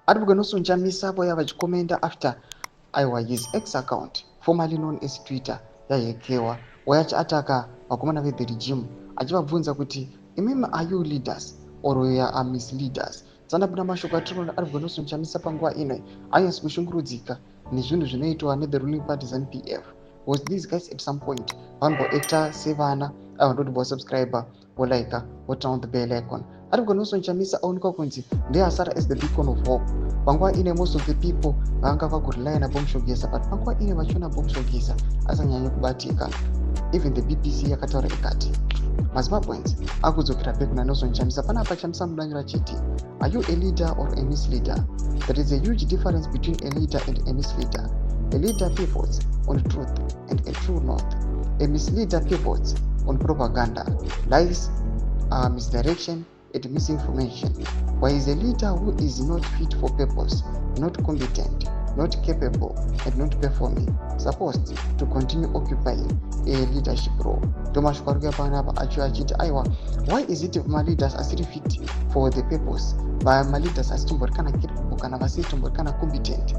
ari kunosunjamisa vaya vachikomenda after aiwa his ex account formerly known as Twitter yahekewa, wayachi ataka vakomana vethe regime achivabvunza kuti imimi are you leaders or we are misleaders. Tsandabvuna mashoko atinoona ari kunosunjamisa panguva ino anyasi kushungurudzika nezvinhu zvinoitwa nethe ruling party ZANU-PF, because these guys at some point vanomboacta sevana avandoti vosubscriber volike voturn on the bell icon. Ari kunosunjamisa aonekwa kunzi ndiye asara as the beacon of hope. Panguva ine most of the people vanga vakurelyana bomushongesa, but panguva ine vachiona bomushongesa asanyanya kubatika. Even the BBC yakataura ikati mazimbabweans akudzokera back kuna Nelson Chamisa. Panapa Chamisa mudangira chiti, are you a leader or a misleader? There is a huge difference between a leader and a misleader. A leader pivots on truth and a true north. A misleader pivots on propaganda, lies, misdirection, and misinformation. While is a leader who is not fit for purpose, not competent, not capable, and not performing, supposed to continue occupying a leadership role. Thomas Kwargapanaba achiti aiwa, why is it my leaders are still fit for the purpose? By my leaders are still kana capable, kana vasiri kana competent,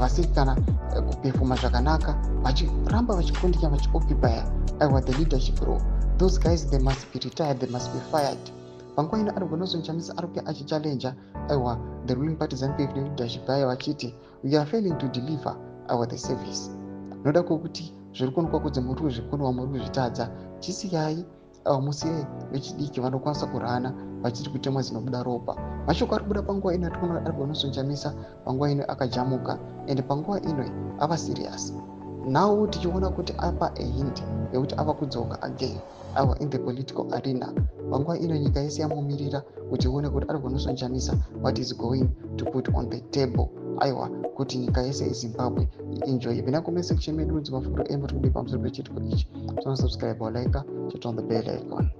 vasiri kana kuperforma zvakanaka, vachiramba vachikundika vachioccupy aiwa the leadership role. Those guys, they must be retired, they must be fired. Panguva ino ari kunosunjamisa ari kuya achichallenge aiwa the ruling party ZANU-PF leadership yayo vachiti we are failing to deliver the service. Noda kuti zviri kuonekwa kuti muri kuzvikundwa muri kuzvitadza, chisiyai musiye vechidiki vanokwanisa kurana vachiri kutemwa dzinobuda ropa. Mashoko ari kubuda panguva ino atinoona ari kunosunjamisa panguva ino akajamuka, and panguva ino ava serious. Now tichiona kuti apa a hint yekuti ava kudzoka again in the political arena. Panguva ino nyika yese yamumirira kuti ione kuti ari kunosunjamisa what is going to put on the table. Aiwa kuti nyika yese yeZimbabwe enjoy. Vina comment section medu dzimafuro emuri kudi pamusoro pechitiko ichi. Subscribe, like, turn on the bell icon.